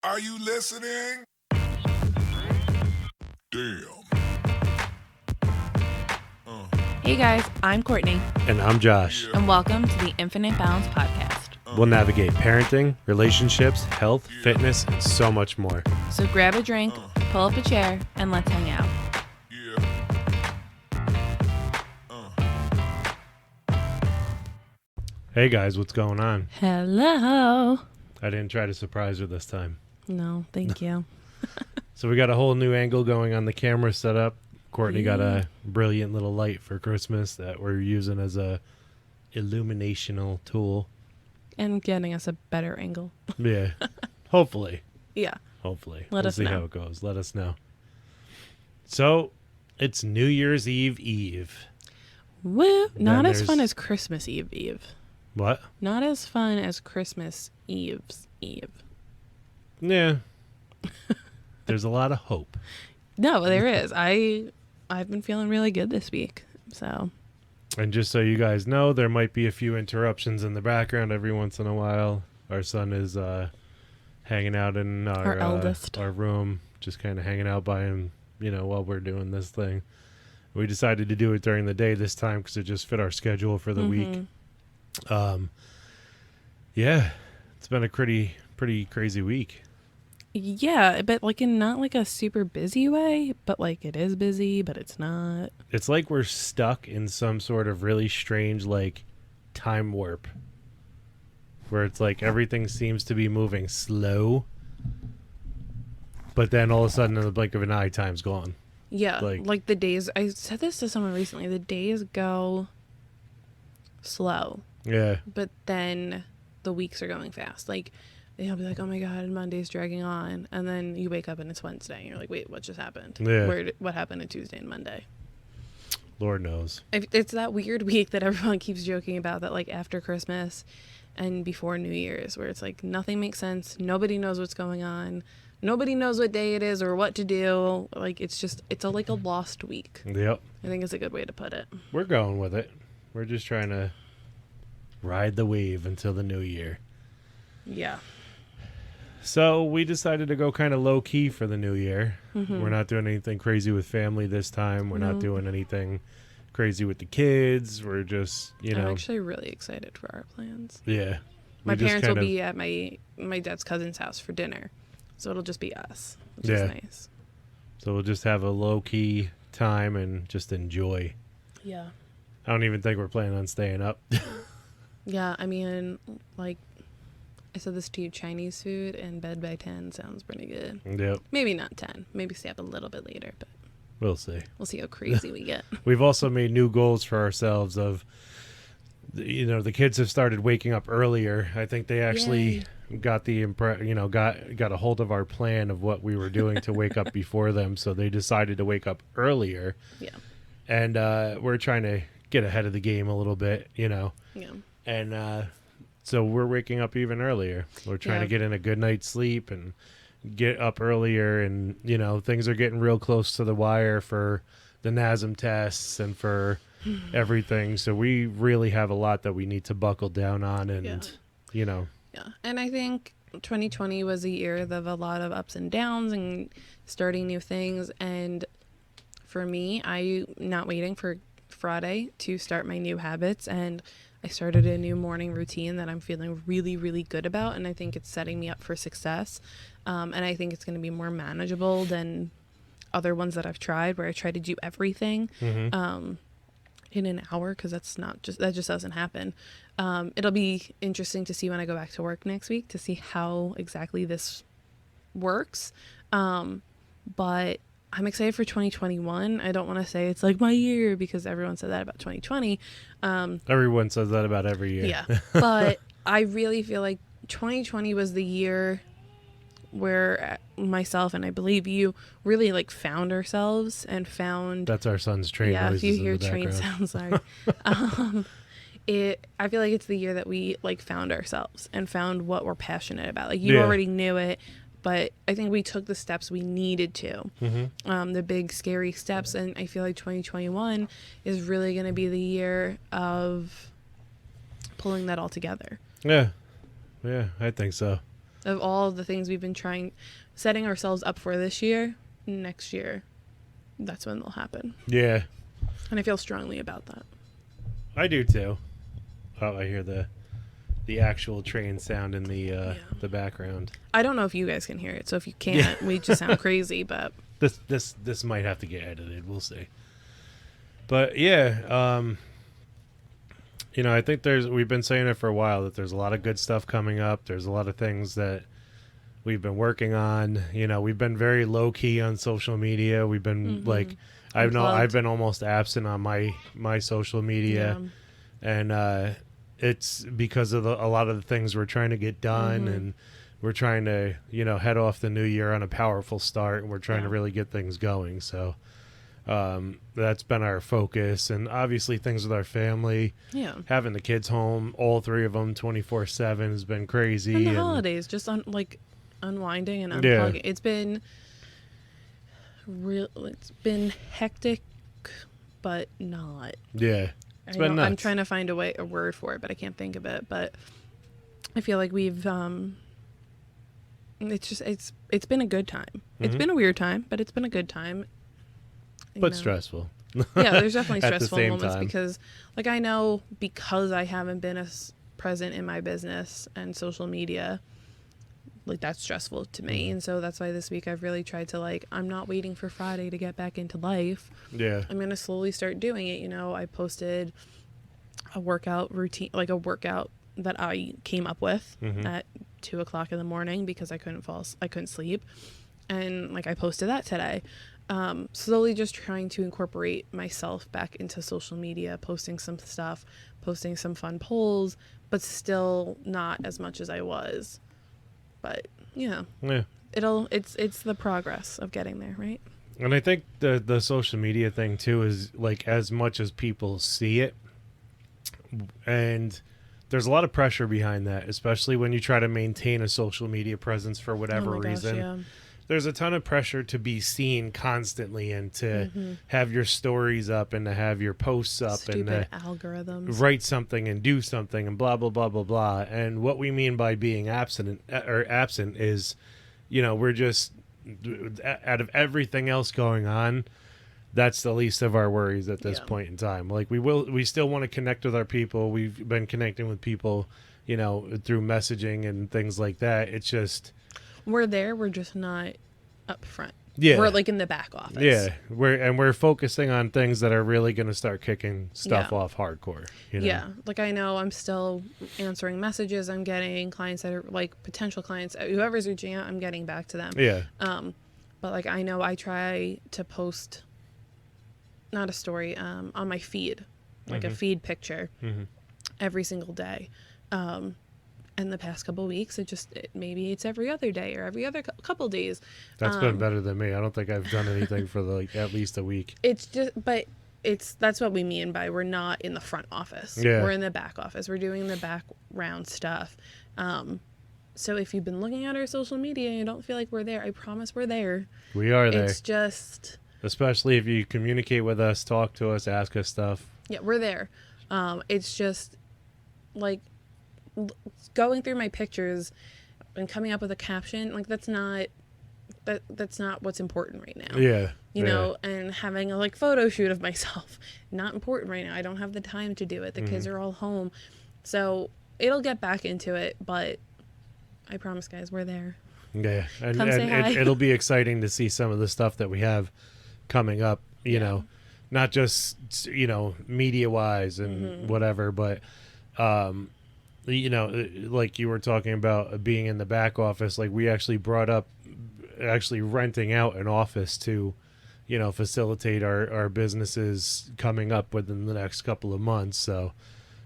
Are you listening? Damn. Hey guys, I'm Courtney, And I'm Josh. and welcome to the Infinite Balance Podcast. We'll navigate parenting, relationships, health, fitness, and so much more. So grab a drink, pull up a chair, and let's hang out. Hey guys, what's going on? Hello. I didn't try to surprise her this time. No, thank you. So we got a whole new angle going on the camera setup. Courtney got a brilliant little light for Christmas that we're using as a illuminational tool. And getting us a better angle. Yeah. Hopefully. Yeah. Hopefully. Let We'll us see know. how it goes. Let us know. So, it's New Year's Eve. Woo. Not as there's- fun as Christmas Eve. What? Not as fun as Christmas Eve's Eve. Yeah. There's a lot of hope. No, there is. I've been feeling really good this week. So, And just so you guys know, there might be a few interruptions in the background every once in a while. Our son is hanging out in Our eldest. our room, just kind of hanging out by him, while we're doing this thing. We decided to do it during the day this time because it just fit our schedule for the week. Yeah, it's been a pretty crazy week. yeah, but like in not like a super busy way, but like it is busy, but it's not. It's like we're stuck in some sort of really strange, like, time warp. Where it's like everything seems to be moving slow. But then all of a sudden, in the blink of an eye, time's gone. Yeah, Like- like the days, I said this to someone recently, the days go slow, Yeah. but then the weeks are going fast. Like, they'll be like, oh my God, Monday's dragging on. And then you wake up and it's Wednesday. And you're like, wait, what just happened? Yeah. What happened on Tuesday and Monday? Lord knows. It's that weird week that everyone keeps joking about, that like after Christmas and before New Year's, where it's like nothing makes sense. Nobody knows what's going on. Nobody knows what day it is or what to do. Like, it's like a lost week. Yep. I think it's a good way to put it. We're going with it. We're just trying to ride the wave until the new year. Yeah. So we decided to go kind of low key for the new year. Mm-hmm. We're not doing anything crazy with family this time. We're not doing anything crazy with the kids. We're just, I'm actually really excited for our plans. yeah. My We just parents will kind of- be at my dad's cousin's house for dinner. So it'll just be us, which Yeah. is nice. So we'll just have a low key time and just enjoy. Yeah. I don't even think we're planning on staying up. Yeah, I mean, like, I said this to you, Chinese food and bed by 10 sounds pretty good. Yep. Maybe not 10. Maybe stay up a little bit later, but We'll see. we'll see how crazy we get. We've also made new goals for ourselves of, the kids have started waking up earlier. I think they actually got got a hold of our plan of what we were doing to wake up before them. So they decided to wake up earlier. Yeah. And we're trying to get ahead of the game a little bit, Yeah. And so we're waking up even earlier. We're trying Yeah. to get in a good night's sleep and get up earlier. And, things are getting real close to the wire for the NASM tests and for everything. So we really have a lot that we need to buckle down on. And, Yeah. And I think 2020 was a year of a lot of ups and downs and starting new things. And for me, I'm not waiting for Friday to start my new habits. And I started a new morning routine that I'm feeling really, really good about. And I think it's setting me up for success. And I think it's going to be more manageable than other ones that I've tried, where I try to do everything in an hour, because that just doesn't happen. It'll be interesting to see when I go back to work next week to see how exactly this works. But I'm excited for 2021. I don't want to say it's like my year, because everyone said that about 2020. everyone says that about every year. Yeah. But I really feel like 2020 was the year where myself, and I believe you, really like found ourselves and found. That's our son's train Yeah, noises if you in hear the train background. sounds, sorry. I feel like it's the year that we like found ourselves and found what we're passionate about. Like, you Yeah. already knew it, but I think we took the steps we needed to, the big scary steps. And I feel like 2021 is really going to be the year of pulling that all together. Yeah, I think so. Of all the things we've been setting ourselves up for this year, next year, that's when they'll happen. Yeah. And I feel strongly about that. I do too. Oh, I hear the actual train sound in the background. I don't know if you guys can hear it, so if you can't, we just sound crazy, but This might have to get edited. We'll see. But yeah, I think we've been saying it for a while that there's a lot of good stuff coming up. There's a lot of things that we've been working on. We've been very low key on social media. We've been I've been almost absent on my social media, and it's because of a lot of the things we're trying to get done, and we're trying to head off the new year on a powerful start, and we're trying to really get things going. So that's been our focus, and obviously things with our family. Yeah, having the kids home, all three of them 24/7 has been crazy. And the holidays, just unwinding and unplugging. Yeah. It's been real. It's been hectic, but not. Yeah, it's been nuts. I'm trying to find a word for it, but I can't think of it. But I feel like we've it's been a good time. It's been a weird time, but it's been a good time. But stressful. Yeah, there's definitely stressful moments because, I know because I haven't been as present in my business and social media, that's stressful to me. And so that's why this week I've really tried to, I'm not waiting for Friday to get back into life. Yeah. I'm going to slowly start doing it. I posted a workout routine, a workout that I came up with at 2:00 in the morning because I couldn't sleep. And, I posted that today. Slowly just trying to incorporate myself back into social media, posting some stuff, posting some fun polls, but still not as much as I was. But yeah, it's the progress of getting there, right? And I think the social media thing too is as much as people see it, and there's a lot of pressure behind that, especially when you try to maintain a social media presence for whatever reason. Yeah. There's a ton of pressure to be seen constantly and to have your stories up and to have your posts up. Stupid and algorithms. Write something and do something and blah, blah, blah, blah, blah. And what we mean by being absent is, we're just, out of everything else going on, that's the least of our worries at this point in time. We still want to connect with our people. We've been connecting with people, through messaging and things like that. It's just... We're there. We're just not up front. Yeah. We're in the back office. Yeah. We're focusing on things that are really going to start kicking stuff off hardcore. Yeah. I know I'm still answering messages. I'm getting clients that are potential clients, whoever's reaching out, I'm getting back to them. Yeah. But I know I try to post, not a story, on my feed, a feed picture every single day. In the past couple of weeks, maybe it's every other day or every other couple days. That's been better than me. I don't think I've done anything for at least a week. That's what we mean by we're not in the front office. Yeah. We're in the back office. We're doing the background stuff. So if you've been looking at our social media and you don't feel like we're there, I promise we're there. We are there. It's just... Especially if you communicate with us, talk to us, ask us stuff. Yeah, we're there. It's just going through my pictures and coming up with a caption, that's not what's important right now. Yeah. You know, and having a photo shoot of myself, not important right now. I don't have the time to do it. The kids are all home. So it'll get back into it, but I promise guys, we're there. Yeah. And it'll be exciting to see some of the stuff that we have coming up, you know, not just, media wise and whatever, but, like you were talking about being in the back office, we actually brought up renting out an office to, facilitate our businesses coming up within the next couple of months. So,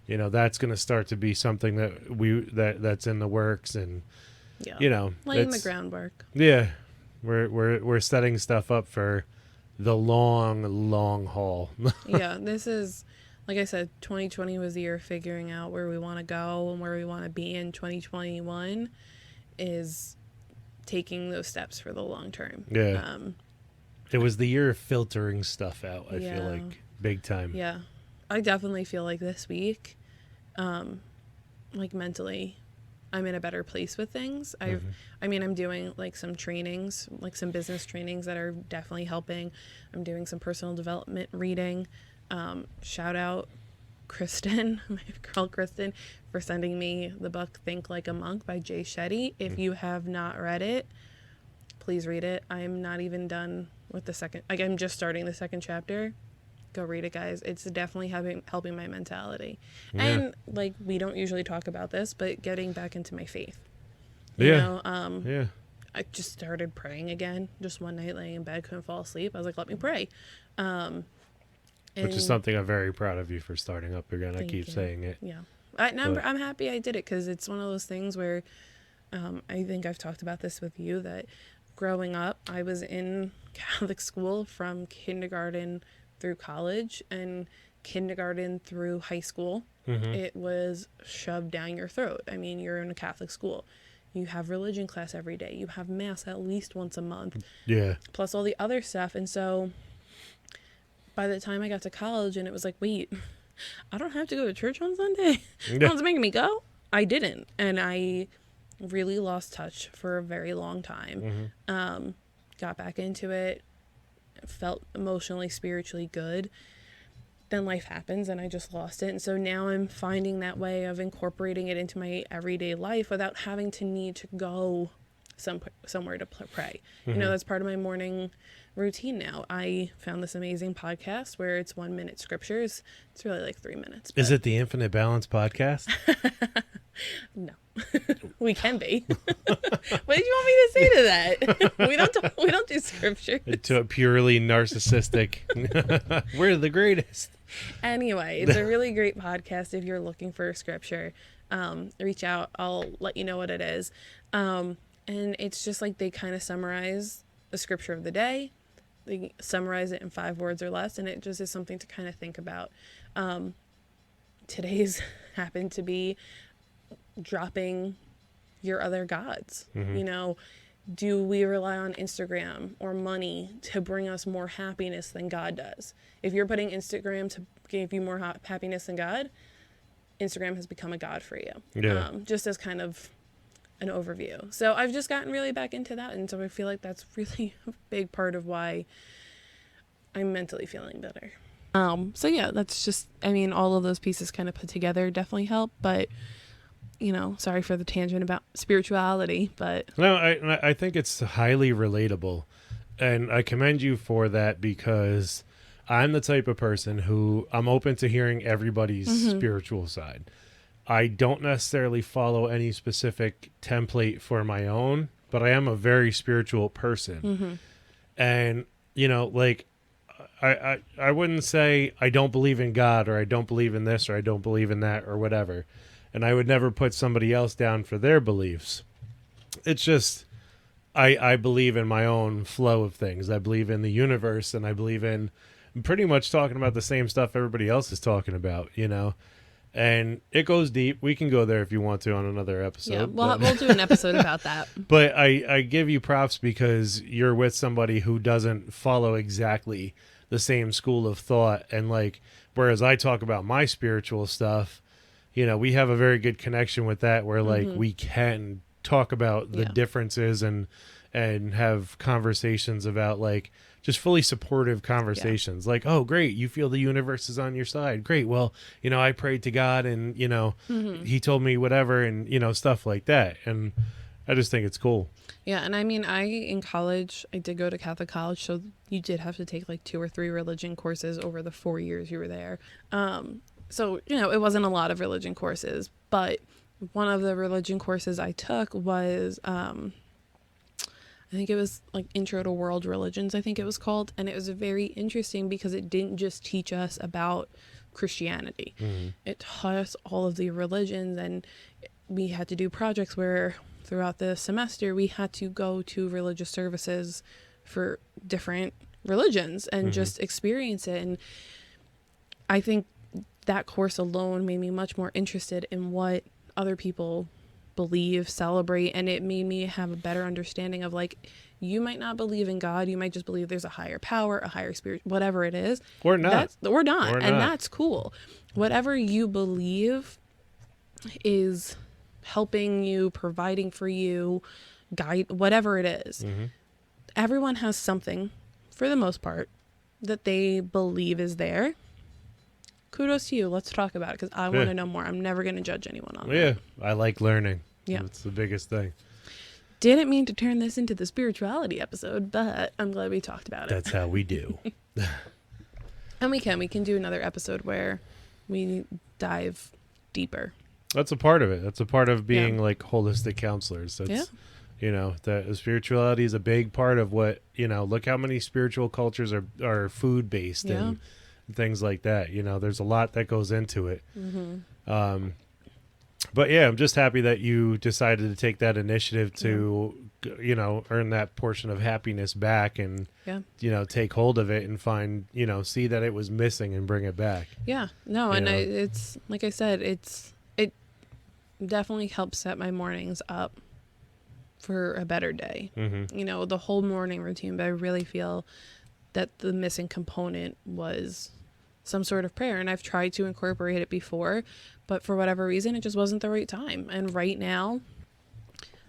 that's going to start to be something that's in the works, and, laying the groundwork. Yeah. We're setting stuff up for the long haul. Yeah. This is, like I said, 2020 was the year of figuring out where we want to go and where we want to be in. 2021 is taking those steps for the long term. Yeah. It was the year of filtering stuff out, I feel like, big time. Yeah. I definitely feel like this week, mentally, I'm in a better place with things. I'm doing like some trainings, like some business trainings that are definitely helping. I'm doing some personal development reading. Shout out Kristen, my girl Kristen, for sending me the book Think Like a Monk by Jay Shetty. If you have not read it, please read it. I'm not even done with the second, like I'm just starting the second chapter. Go read it, guys. It's definitely helping my mentality. Yeah. And like, we don't usually talk about this, but getting back into my faith. Yeah. I just started praying again. Just one night laying in bed, couldn't fall asleep. I was like, let me pray. Which is something I'm very proud of you for starting up again. I keep saying it. Yeah. I'm happy I did it, because it's one of those things where I think I've talked about this with you, that growing up, I was in Catholic school from kindergarten through college, and kindergarten through high school. It was shoved down your throat. I mean, you're in a Catholic school. You have religion class every day. You have mass at least once a month. Yeah. Plus all the other stuff. And so by the time I got to college, and it was like, wait, I don't have to go to church on Sunday? No one's making me go? I didn't. And I really lost touch for a very long time. Got back into it, felt emotionally, spiritually good. Then life happens and I just lost it. And so now I'm finding that way of incorporating it into my everyday life without having to need to go somewhere to pray. You know, that's part of my morning routine now. I found this amazing podcast where it's 1 minute scriptures. It's really like 3 minutes. Is it the Infinite Balance podcast? No. We can be. What did you want me to say to that? we don't do scripture. To a purely narcissistic. We're the greatest. Anyway, it's a really great podcast if you're looking for a scripture. Reach out. I'll let you know what it is. And it's just like they kind of summarize the scripture of the day. They summarize it in 5 words or less, and it just is something to kind of think about. Today's happened to be dropping your other gods. You know, do we rely on Instagram or money to bring us more happiness than God does? If you're putting Instagram to give you more happiness than God, Instagram has become a god for you. Yeah. Just as kind of an overview. So I've just gotten really back into that, and so I feel like that's really a big part of why I'm mentally feeling better. So yeah, that's just, I mean, all of those pieces kind of put together definitely help, but you know, sorry for the tangent about spirituality, but no, I think it's highly relatable, and I commend you for that, because I'm the type of person who I'm open to hearing everybody's spiritual side. I don't necessarily follow any specific template for my own, but I am a very spiritual person. And, you know, like, I wouldn't say I don't believe in God, or I don't believe in this, or I don't believe in that, or whatever. And I would never put somebody else down for their beliefs. It's just, I believe in my own flow of things. I believe in the universe, and I believe in pretty much talking about the same stuff everybody else is talking about, you know? And it goes deep. We can go there if you want to on another episode. yeah, we'll do an episode about that. But I give you props because you're with somebody who doesn't follow exactly the same school of thought. And like, whereas I talk about my spiritual stuff, you know, we have a very good connection with that, where like we can talk about the differences and have conversations about like just fully supportive conversations. Like, oh, great, you feel the universe is on your side. Great. Well, you know, I prayed to God, and, you know, he told me whatever, and, you know, stuff like that. And I just think it's cool. Yeah. And I mean, in college, I did go to Catholic college, so you did have to take like 2 or 3 religion courses over the 4 years you were there. So, you know, it wasn't a lot of religion courses, but one of the religion courses I took was, I think it was like Intro to World Religions, I think it was called. And it was very interesting because it didn't just teach us about Christianity. It taught us all of the religions, and we had to do projects where throughout the semester we had to go to religious services for different religions and just experience it. And I think that course alone made me much more interested in what other people believe, celebrate, and it made me have a better understanding of like, you might not believe in God, you might just believe there's a higher power, a higher spirit, whatever it is. Or not. Or not. And that's cool. Whatever you believe is helping you, providing for you, guide, whatever it is. Mm-hmm. Everyone has something, for the most part, that they believe is there. Kudos to you. Let's talk about it because I want to know more. I'm never going to judge anyone on that. I like learning. Yeah. That's the biggest thing. Didn't mean to turn this into the spirituality episode, but I'm glad we talked about it. That's how we do. And we can do another episode where we dive deeper. That's a part of it. That's a part of being like holistic counselors. That's, you know, that spirituality is a big part of what, you know, look how many spiritual cultures are food based and things like that. You know, there's a lot that goes into it. Mm-hmm. But yeah, I'm just happy that you decided to take that initiative to, you know, earn that portion of happiness back and, you know, take hold of it and find, you know, see that it was missing and bring it back. Yeah. No, and it's, like I said, it definitely helps set my mornings up for a better day. Mm-hmm. You know, the whole morning routine, but I really feel that the missing component was some sort of prayer. And I've tried to incorporate it before, but for whatever reason, it just wasn't the right time. And right now,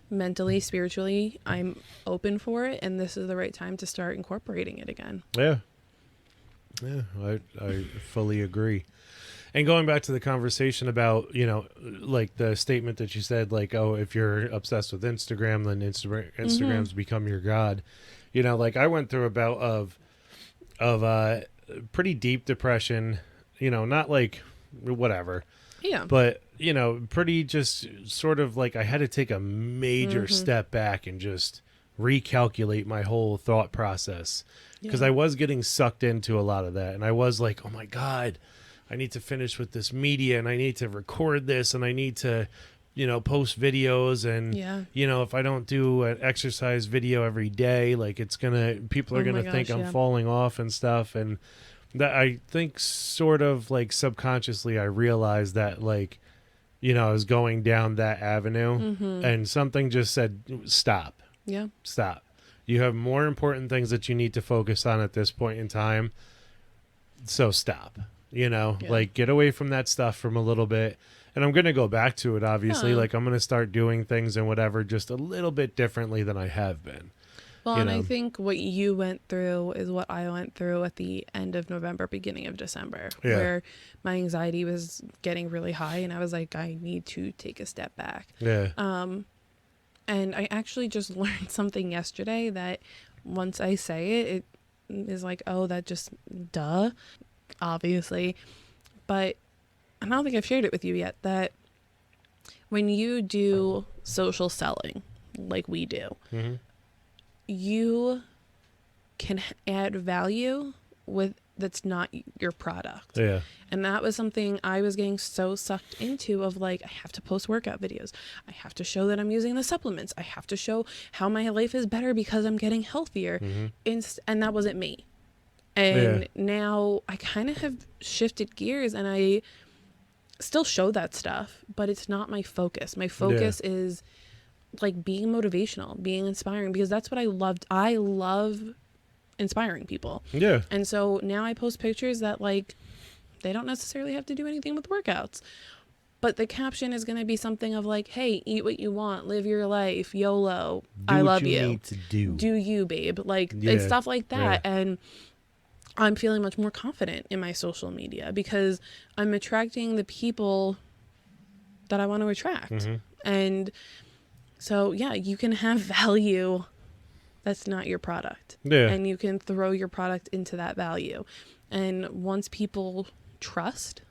mentally, spiritually, I'm open for it. And this is the right time to start incorporating it again. Yeah. Yeah, I fully agree. And going back to the conversation about, you know, like the statement that you said, like, oh, if you're obsessed with Instagram, then Instagram's become your God. You know, like I went through a bout of pretty deep depression, you know, not like whatever. Yeah. But, you know, pretty just sort of like I had to take a major step back and just recalculate my whole thought process because I was getting sucked into a lot of that. And I was like, oh my God, I need to finish with this media and I need to record this and I need to, you know, post videos and, you know, if I don't do an exercise video every day, like people are going to think I'm falling off and stuff. And that I think sort of like subconsciously I realized that like, you know, I was going down that avenue and something just said, stop. Yeah. Stop. You have more important things that you need to focus on at this point in time. So stop, you know, like get away from that stuff from a little bit. And I'm going to go back to it, obviously. Like I'm going to start doing things and whatever just a little bit differently than I have been. Well, and I think what you went through is what I went through at the end of November, beginning of December, where my anxiety was getting really high and I was like, I need to take a step back. Yeah. And I actually just learned something yesterday that once I say it, it is like, oh, that just, duh, obviously. But I don't think I've shared it with you yet, that when you do social selling, like we do, you can add value with that's not your product. Yeah. And that was something I was getting so sucked into of like, I have to post workout videos. I have to show that I'm using the supplements. I have to show how my life is better because I'm getting healthier. And that wasn't me. And now I kind of have shifted gears and I still show that stuff, but it's not my focus. My focus is like being motivational, being inspiring, because that's what I loved. I love inspiring people. Yeah. And so now I post pictures that like, they don't necessarily have to do anything with workouts, but the caption is going to be something of like, hey, eat what you want, live your life, YOLO, I love you. Do what you need to do you, babe. Like it's stuff like that. And I'm feeling much more confident in my social media because I'm attracting the people that I want to attract. And so, yeah, you can have value that's not your product. Yeah. And you can throw your product into that value. And once people trust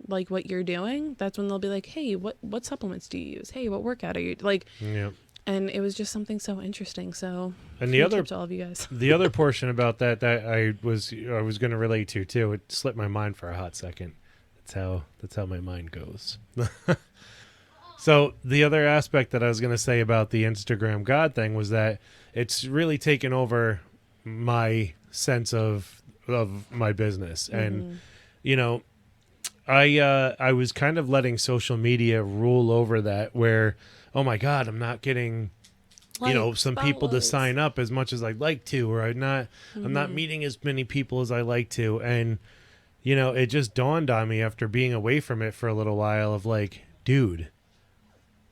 like what you're doing, that's when they'll be like, hey, what supplements do you use? Hey, what workout are you like? Yeah. And it was just something so interesting. So, and the other to all of you guys, the other portion about that I was going to relate to too. It slipped my mind for a hot second. That's how my mind goes. So the other aspect that I was going to say about the Instagram God thing was that it's really taken over my sense of my business. And, you know, I was kind of letting social media rule over that where, oh my God, I'm not getting, you know, some people to sign up as much as I'd like to, or I'm not meeting as many people as I like to. And, you know, it just dawned on me after being away from it for a little while of like, dude,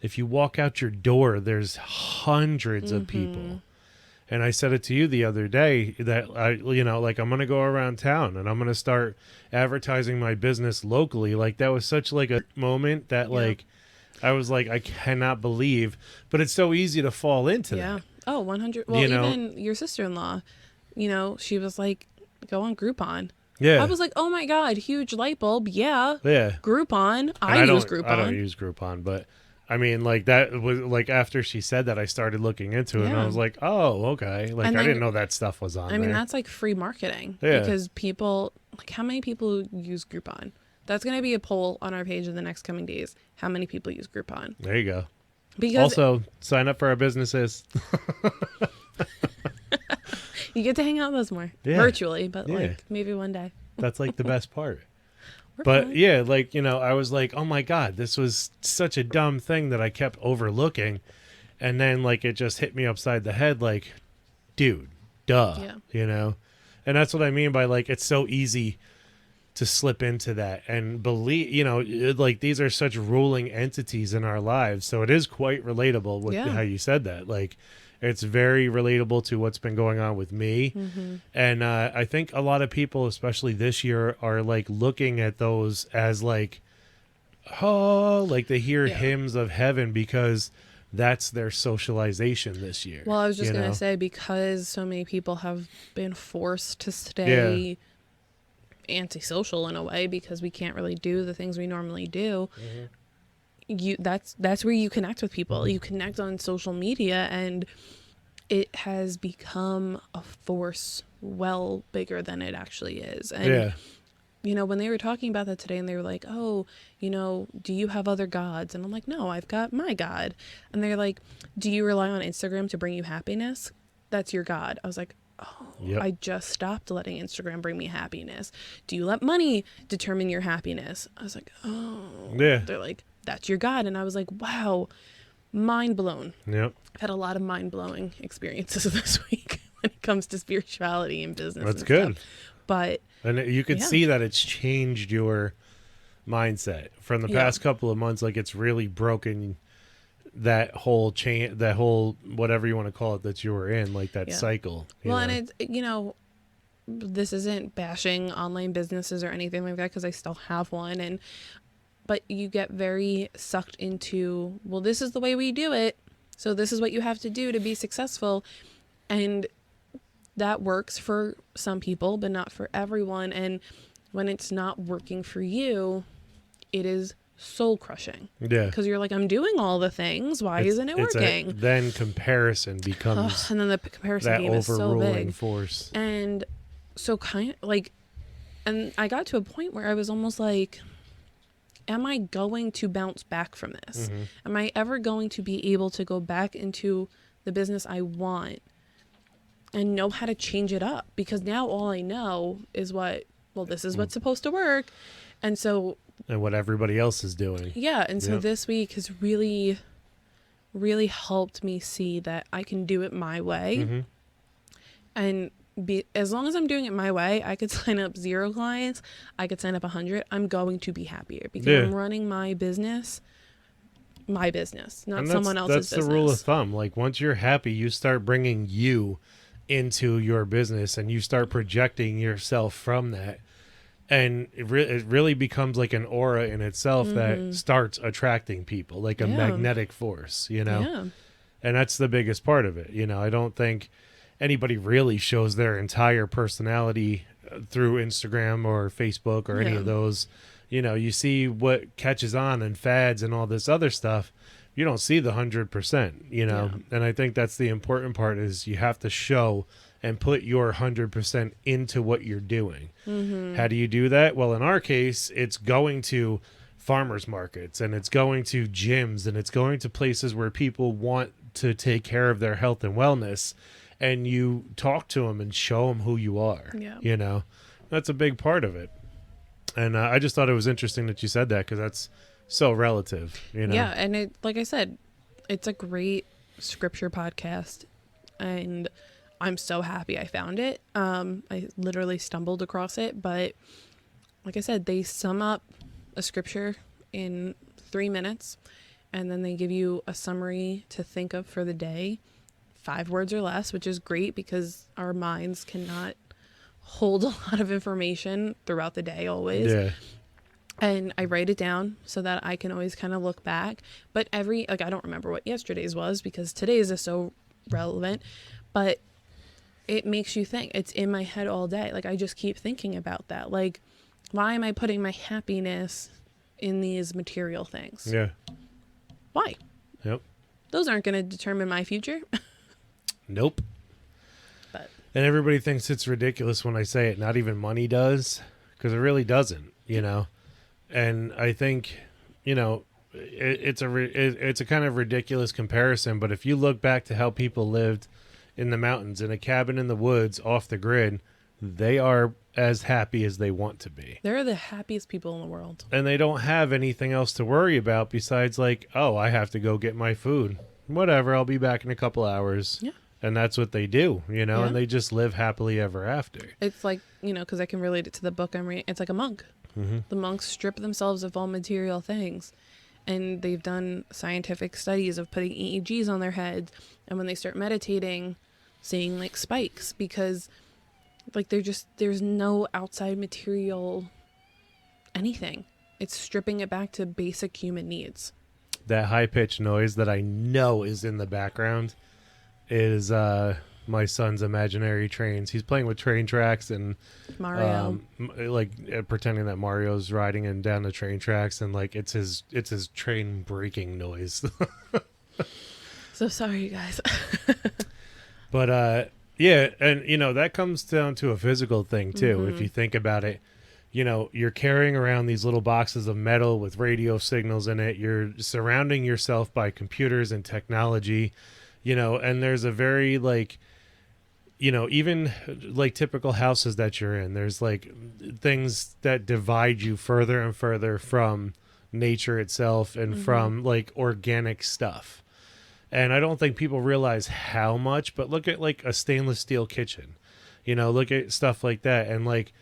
if you walk out your door, there's hundreds of people. And I said it to you the other day that I'm going to go around town and I'm going to start advertising my business locally. Like, that was such like a moment that like, I was like, I cannot believe, but it's so easy to fall into that. Oh, 100. Well, even your sister-in-law, she was like, go on Groupon. Yeah. I was like, oh my God, huge light bulb. Yeah. Yeah. Groupon. I use Groupon. I don't use Groupon, but I mean, like, that was like, after she said that, I started looking into it and I was like, oh, okay. Like, and I then, didn't know that stuff was on there. I mean, that's like free marketing because people, like, how many people use Groupon? That's going to be a poll on our page in the next coming days. How many people use Groupon? There you go. Because also, sign up for our businesses. You get to hang out with us more virtually, but like maybe one day. That's like the best part. But yeah, like, I was like, oh my God, this was such a dumb thing that I kept overlooking. And then like, it just hit me upside the head. Like, dude, duh, And that's what I mean by like, it's so easy to slip into that and believe, like, these are such ruling entities in our lives. So it is quite relatable with how you said that. Like, it's very relatable to what's been going on with me. And I think a lot of people, especially this year, are like looking at those as like, oh, like they hear hymns of heaven because that's their socialization this year. Well, I was just going to say, because so many people have been forced to stay antisocial in a way because we can't really do the things we normally do. That's where you connect with people. You connect on social media, and it has become a force well bigger than it actually is. And when they were talking about that today, and they were like, oh, do you have other gods? And I'm like, no, I've got my God. And they're like, do you rely on Instagram to bring you happiness? That's your God. I was like, oh, I just stopped letting Instagram bring me happiness. Do you let money determine your happiness? I was like, oh. They're like, that's your God. And I was like, wow, mind blown. I've had a lot of mind blowing experiences this week when it comes to spirituality and business. That's good. But you can see that it's changed your mindset from the past couple of months. Like, it's really broken that whole chain, that whole whatever you want to call it that you were in, like that cycle. And it's, this isn't bashing online businesses or anything like that, because I still have one. But you get very sucked into, well, this is the way we do it, so this is what you have to do to be successful. And that works for some people, but not for everyone. And when it's not working for you, it is soul crushing. Because you're like, I'm doing all the things. Why isn't it working? Then comparison becomes and then the comparison game is so big. Force. And so kind of like, and I got to a point where I was almost like, am I going to bounce back from this? Am I ever going to be able to go back into the business I want and know how to change it up? Because now all I know is this is what's supposed to work. And what everybody else is doing. And so this week has really, really helped me see that I can do it my way. And as long as I'm doing it my way, I could sign up 0 clients. I could sign up 100. I'm going to be happier because I'm running my business, not someone else's business. That's the rule of thumb. Like, once you're happy, you start bringing you into your business and you start projecting yourself from that. And it really becomes like an aura in itself that starts attracting people, like a magnetic force, And that's the biggest part of it. I don't think anybody really shows their entire personality through Instagram or Facebook or any of those. You see what catches on and fads and all this other stuff. You don't see the 100%, And I think that's the important part, is you have to show and put your 100% into what you're doing. How do you do that? Well, in our case, it's going to farmers markets, and it's going to gyms, and it's going to places where people want to take care of their health and wellness, and you talk to them and show them who you are. That's a big part of it. And I just thought it was interesting that you said that, because that's so relative. And it, like I said, it's a great scripture podcast, and I'm so happy I found it. I literally stumbled across it, but like I said, they sum up a scripture in 3 minutes, and then they give you a summary to think of for the day, 5 words or less, which is great because our minds cannot hold a lot of information throughout the day always. Yeah. And I write it down so that I can always kind of look back. But I don't remember what yesterday's was because today's is so relevant, but it makes you think. It's in my head all day. Like, I just keep thinking about that. Like, why am I putting my happiness in these material things? Yeah. Why? Yep. Those aren't going to determine my future. Nope. But And everybody thinks it's ridiculous when I say it. Not even money does, because it really doesn't, you know. And I think, you know, it's a kind of ridiculous comparison. But if you look back to how people lived in the mountains, in a cabin in the woods, off the grid, they are as happy as they want to be. they're the happiest people in the world. And they don't have anything else to worry about besides like, oh, I have to go get my food. Whatever, I'll be back in a couple hours. Yeah. And that's what they do, you know, Yeah. and they just live happily ever after. It's like, you know, because I can relate it to the book I'm reading. It's like a monk. Mm-hmm. The monks strip themselves of all material things. And they've done scientific studies of putting EEGs on their heads. And when they start meditating, seeing like spikes, because like there's no outside material anything. It's stripping it back to basic human needs. That high-pitched noise that I know is in the background is my son's imaginary trains. He's playing with train tracks and Mario. pretending that Mario's riding and down the train tracks, and like it's his train braking noise. So sorry, you guys. But yeah, and you know that comes down to a physical thing too. Mm-hmm. If you think about it, you know, you're carrying around these little boxes of metal with radio signals in it. You're surrounding yourself by computers and technology, you know, and there's a very like, you know, even like typical houses that you're in, there's like things that divide you further and further from nature itself and Mm-hmm. from like organic stuff. And I don't think people realize how much, but look at like a stainless steel kitchen, you know, look at stuff like that. And like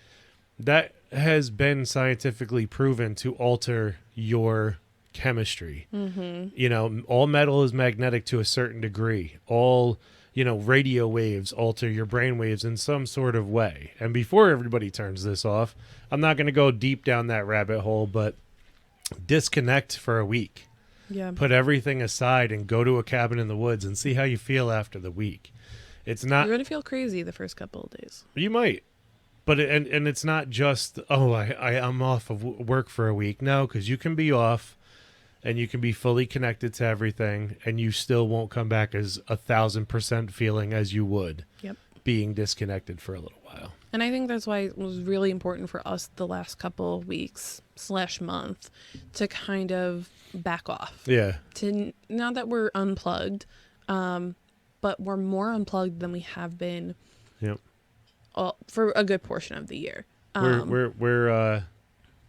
that has been scientifically proven to alter your chemistry. Mm-hmm. You know, all metal is magnetic to a certain degree. All, you know, radio waves alter your brain waves in some sort of way. And before everybody turns this off, I'm not going to go deep down that rabbit hole, but disconnect for a week. Yeah. Put everything aside and go to a cabin in the woods and see how you feel after the week. It's not, You're going to feel crazy the first couple of days. you might, but and it's not just, oh, I'm off of work for a week. No, because you can be off and you can be fully connected to everything and you still won't come back as 1,000% feeling as you would being disconnected for a little while. And I think that's why it was really important for us the last couple of weeks / month to kind of back off. Yeah. To not that we're unplugged, but we're more unplugged than we have been Yep. for a good portion of the year. We're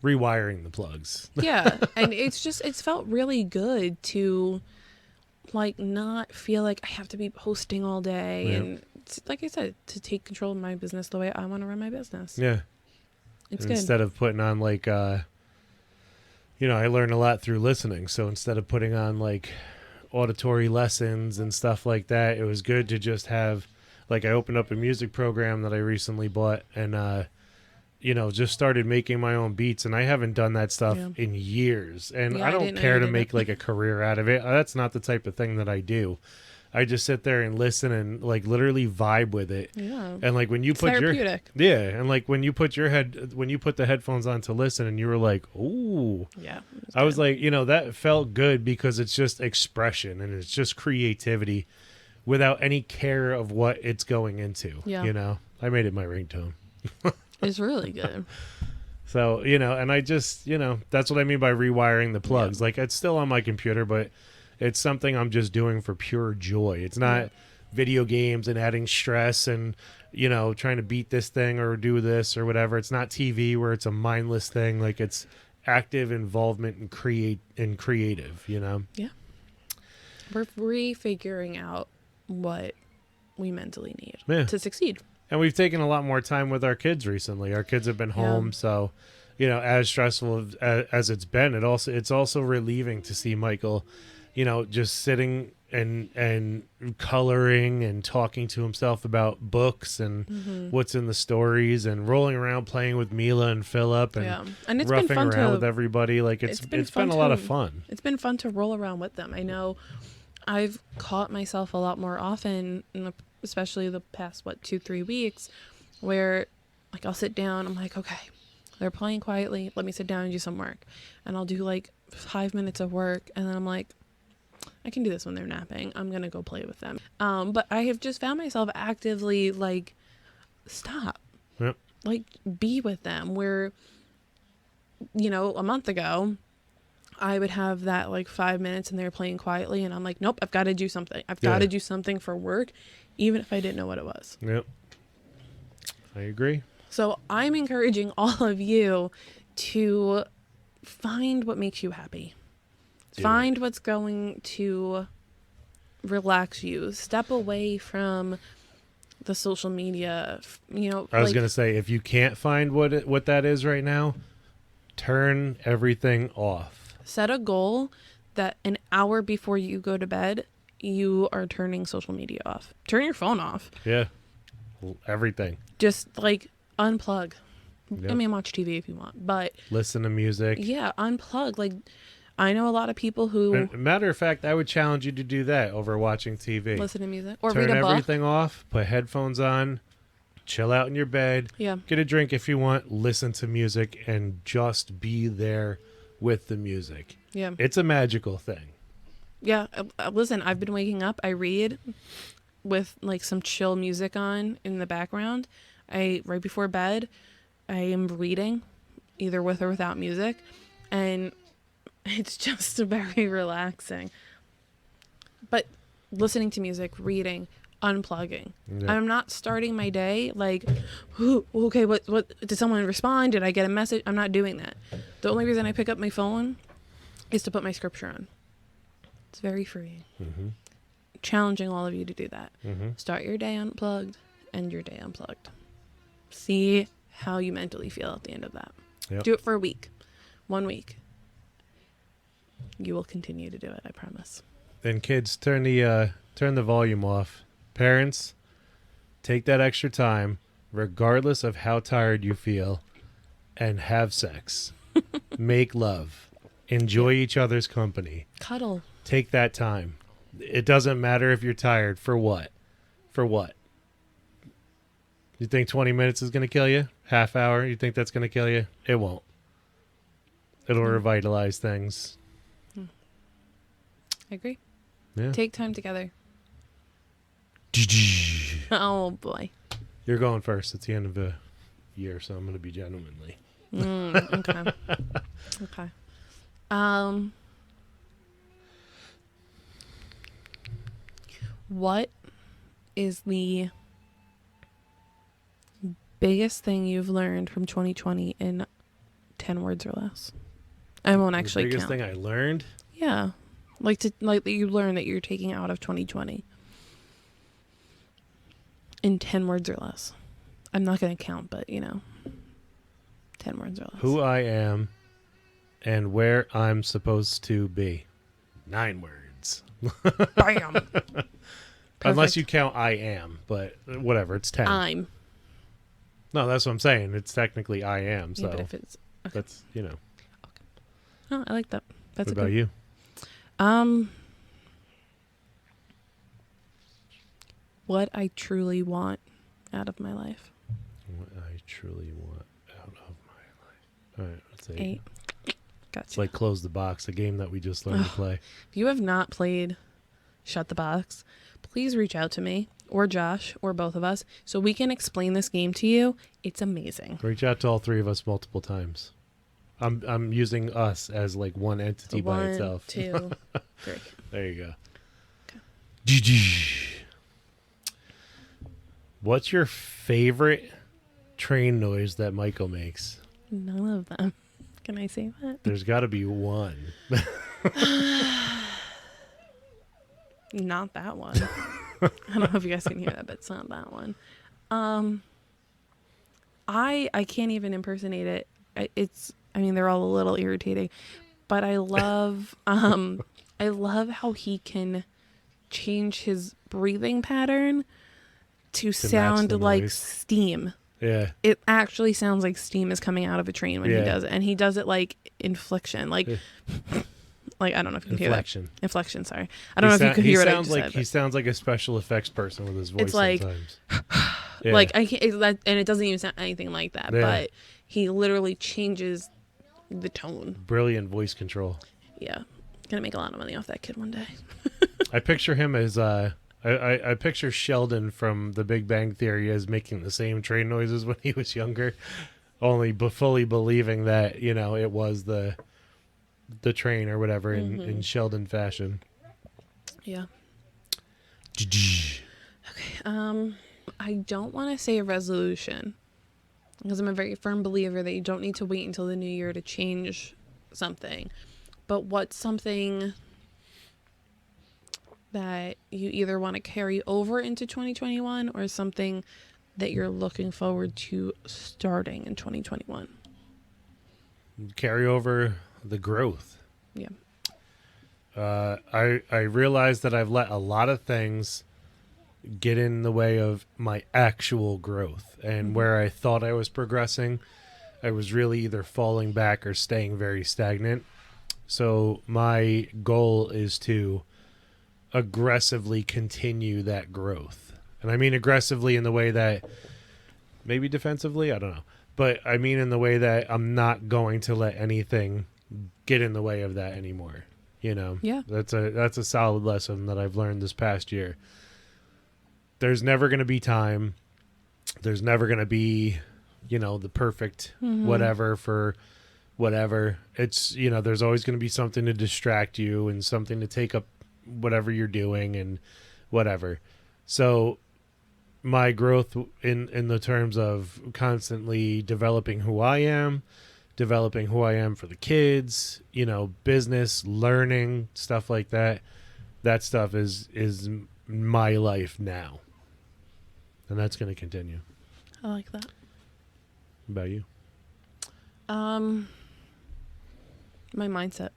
rewiring the plugs. Yeah. And it's felt really good to like not feel like I have to be posting all day. Yep. And like I said, to take control of my business the way I want to run my business. Yeah. It's And good. instead of putting on like you know, I learned a lot through listening. So instead of putting on like auditory lessons and stuff like that, it was good to just have like I opened up a music program that I recently bought and you know, just started making my own beats, and I haven't done that stuff in years. And Yeah, I I don't didn't know care you to did make that. like a career out of it. That's not the type of thing that I do. I just sit there and listen and like literally vibe with it. Yeah. And like when you It's put your therapeutic. and like when you put the headphones on to listen, and you were like, "Ooh," Yeah. I was like, you know, that felt good because it's just expression and it's just creativity, without any care of what it's going into. Yeah. You know, I made it my ringtone. It's really good. So, you know, and I just, you know, that's what I mean by rewiring the plugs. Like it's still on my computer, but it's something I'm just doing for pure joy. It's not video games and adding stress and, you know, trying to beat this thing or do this or whatever. It's not TV where it's a mindless thing. Like it's active involvement and creative, you know? Yeah. We're refiguring out what we mentally need to succeed. And we've taken a lot more time with our kids recently. Our kids have been home, so as stressful as it's been, it's also relieving to see Michael, just sitting and coloring and talking to himself about books and what's in the stories and rolling around playing with Mila and Philip and and it's been roughing fun around with everybody. Like it's been a lot of fun. It's been fun to roll around with them. I know I've caught myself a lot more often, especially the past 2-3 weeks, where like I'll sit down, I'm like, okay, they're playing quietly, let me sit down and do some work, and I'll do like 5 minutes of work, and then I'm like, I can do this when they're napping, I'm gonna go play with them. But I have just found myself actively like, stop. Yep. Like, be with them. Where a month ago I would have that like 5 minutes and they're playing quietly, and I'm like, nope, I've got to do something. I've got to do something for work, even if I didn't know what it was. Yep. I agree. So I'm encouraging all of you to find what makes you happy. Find what's going to relax you. Step away from the social media. I was gonna say, if you can't find what that is right now, turn everything off. Set a goal that an hour before you go to bed, you are turning social media off. Turn your phone off. Yeah. Everything. Just like unplug. Yep. I mean, watch TV if you want, but listen to music. Yeah, unplug. Like, I know a lot of people who... Matter of fact, I would challenge you to do that over watching TV. Listen to music. Or turn read a book. Turn everything off, put headphones on, chill out in your bed. Yeah. Get a drink if you want, listen to music, and just be there with the music. Yeah. It's a magical thing. Yeah. Listen, I've been waking up. I read with like some chill music on in the background. Right before bed, I am reading either with or without music. And it's just very relaxing. But listening to music, reading, unplugging. Yeah. I'm not starting my day like, okay, what did someone respond? Did I get a message? I'm not doing that. The only reason I pick up my phone is to put my scripture on. It's very freeing. Mm-hmm. Challenging all of you to do that. Mm-hmm. Start your day unplugged, end your day unplugged. See how you mentally feel at the end of that. Yep. Do it for a week. 1 week. You will continue to do it, I promise. Then kids, turn the volume off. Parents, take that extra time, regardless of how tired you feel, and have sex. Make love. Enjoy each other's company. Cuddle. Take that time. It doesn't matter if you're tired. For what? For what? You think 20 minutes is going to kill you? Half hour? You think that's going to kill you? It won't. It'll revitalize things. I agree. Yeah. Take time together. Oh, boy. You're going first. It's the end of the year, so I'm going to be gentlemanly. Okay. Okay. What is the biggest thing you've learned from 2020 in 10 words or less? I won't actually count. The biggest thing I learned? Yeah. Like you learn that you're taking out of 2020 in 10 words or less. I'm not going to count, but 10 words or less. Who I am and where I'm supposed to be. 9 words. Bam. Unless you count I am, but whatever, it's 10. I'm. No, that's what I'm saying. It's technically I am, so. Yeah, but if it's... Okay. That's, Okay. Oh, I like that. That's what about you? What I truly want out of my life. What I truly want out of my life. All right, let's 8. Gotcha. It's like Close the Box, a game that we just learned to play. If you have not played Shut the Box, please reach out to me or Josh or both of us so we can explain this game to you. It's amazing. Reach out to all 3 of us multiple times. I'm using us as like one entity by itself. 1, 2, 3. There you go. Okay. What's your favorite train noise that Michael makes? None of them. Can I say that? There's got to be one. Not that one. I don't know if you guys can hear that, but it's not that one. I can't even impersonate it. I mean, they're all a little irritating, but I love I love how he can change his breathing pattern to match sound the like noise. steam. Yeah. It actually sounds like steam is coming out of a train when he Yeah. does it, and he does it like inflection, like like I don't know if you can hear that. Inflection. Inflection, sorry. I don't know if you could hear what I just said. He sounds like a special effects person with his voice It's like, sometimes. Yeah. like I can't, and it doesn't even sound anything like that, Yeah. but he literally changes the tone. Brilliant voice control. Yeah, gonna make a lot of money off that kid one day. I picture him as I picture Sheldon from The Big Bang Theory as making the same train noises when he was younger, only fully believing that, you know, it was the train or whatever in Sheldon fashion. Yeah. I don't want to say a resolution because I'm a very firm believer that you don't need to wait until the new year to change something. But what's something that you either want to carry over into 2021 or something that you're looking forward to starting in 2021? Carry over the growth. Yeah. I realized that I've let a lot of things get in the way of my actual growth, and where I thought I was progressing, I was really either falling back or staying very stagnant. So my goal is to aggressively continue that growth. And I mean aggressively in the way that maybe defensively, I don't know. But I mean in the way that I'm not going to let anything get in the way of that anymore. You know? Yeah. That's a solid lesson that I've learned this past year. There's never going to be time. There's never going to be, you know, the perfect whatever for whatever. It's, you know, there's always going to be something to distract you and something to take up whatever you're doing and whatever. So my growth in the terms of constantly developing who I am for the kids, you know, business, learning, stuff like that. That stuff is my life now. And that's going to continue. I like that. What about you? My mindset.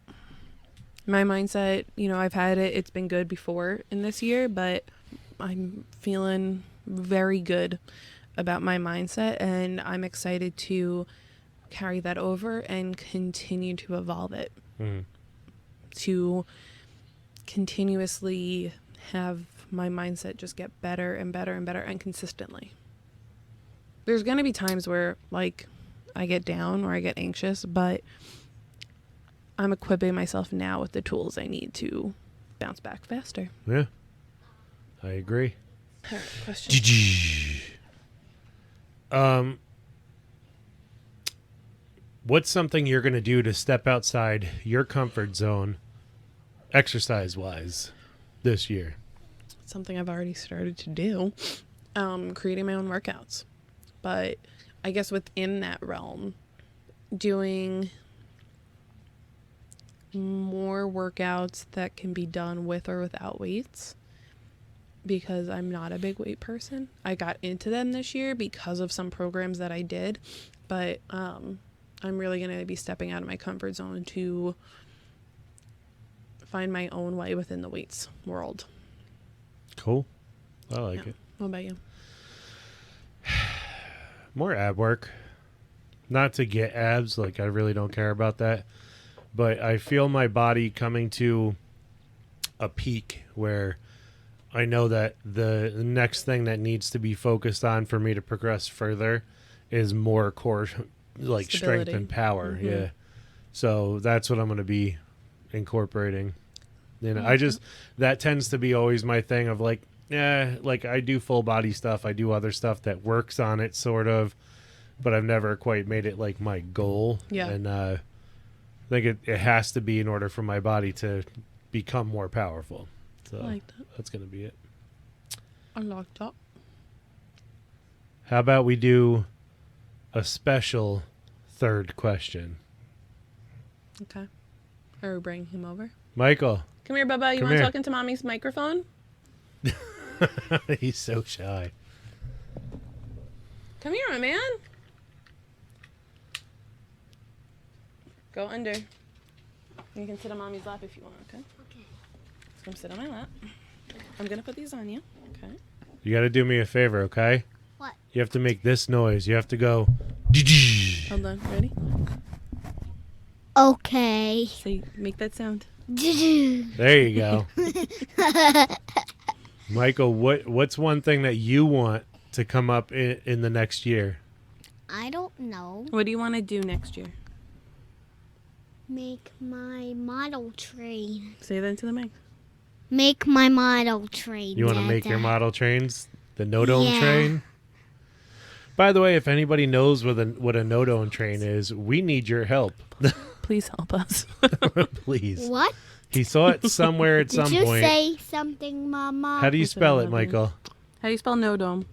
My mindset, you know, I've had it. It's been good before in this year, but I'm feeling very good about my mindset, and I'm excited to carry that over and continue to evolve it. To continuously have my mindset just get better and better and better and consistently. There's going to be times where, like, I get down or I get anxious, but I'm equipping myself now with the tools I need to bounce back faster. Yeah, I agree. All right, question. What's something you're going to do to step outside your comfort zone, exercise-wise, this year? Something I've already started to do, creating my own workouts. But I guess within that realm, doing more workouts that can be done with or without weights, because I'm not a big weight person. I got into them this year because of some programs that I did, but I'm really going to be stepping out of my comfort zone to find my own way within the weights world. Cool. I like it. What about you? More ab work. Not to get abs, like I really don't care about that. But I feel my body coming to a peak where I know that the next thing that needs to be focused on for me to progress further is more core, like Stability. strength and power. Yeah. So that's what I'm going to be incorporating. You know, that tends to be always my thing of like, like I do full body stuff. I do other stuff that works on it sort of, but I've never quite made it like my goal. Yeah. And I think it has to be in order for my body to become more powerful. So I like that. that's going to be it. Unlocked up. How about we do a special third question? Okay. Are we bringing him over? Michael. Come here, Bubba. You Come want to here. talk into Mommy's microphone? He's so shy. Come here, my man. Go under. You can sit on mommy's lap if you want, okay? Okay. So come sit on my lap. I'm going to put these on you, okay? You got to do me a favor, okay? What? You have to make this noise. You have to go. Hold on. Ready? Okay. Say, make that sound. There you go. Michael, what's one thing that you want to come up in the next year? I don't know. What do you want to do next year? Make my model train. Say that into the mic. Make my model train. You want to make your Dada. model trains? The no-dome Yeah. train? By the way, if anybody knows what a no-dome train is, we need your help. Please help us. Please. What? He saw it somewhere at Did some you point. say something, Mama? How do you What's spell it, another? Michael? How do you spell no dome?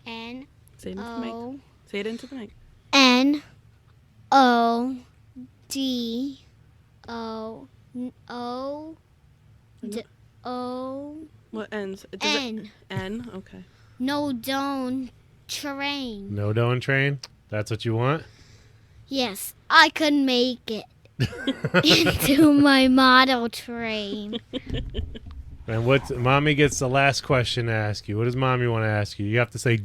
N Say it into the mic. O Say it into the mic. N O D O O D O What ends? Does it- N. N? Okay. No don't train. No-dome train? That's what you want? Yes, I could make it into my model train. And Mommy gets the last question to ask you. What does Mommy want to ask you? You have to say,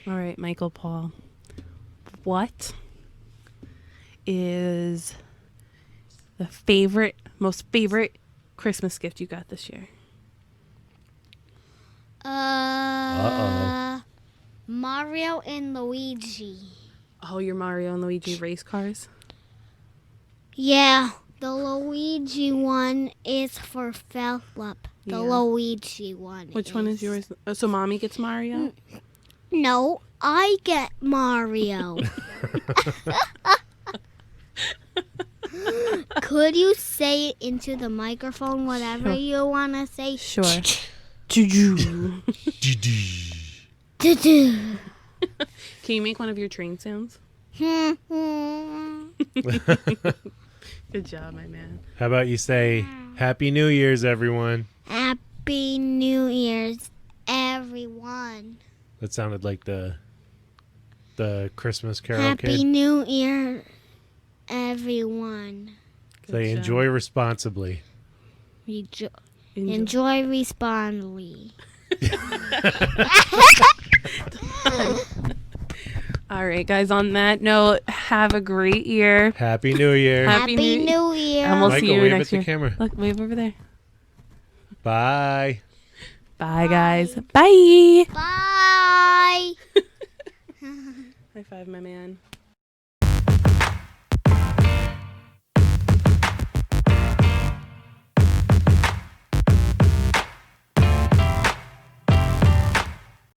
All right, Michael Paul. What is the most favorite Christmas gift you got this year? Mario and Luigi. Oh, your Mario and Luigi race cars? Yeah, the Luigi one is for Philip. The Yeah. Luigi one. Which one is yours? Oh, so mommy gets Mario? No, I get Mario. Could you say it into the microphone, whatever Sure. you want to say? Sure. Choo-choo. Can you make one of your train sounds? Good job, my man. How about you say, Happy New Year's, everyone? Happy New Year's, everyone. That sounded like the Christmas Carol Happy kid. New Year, everyone. Good Say, job. enjoy responsibly. Enjoy responsibly. All right, guys, on that note, have a great year. Happy New Year. Happy Happy New- New Year. And we'll Michael, see you wave next at the year. camera. Look, wave over there. Bye. Bye, guys. Bye. Bye. High five, my man.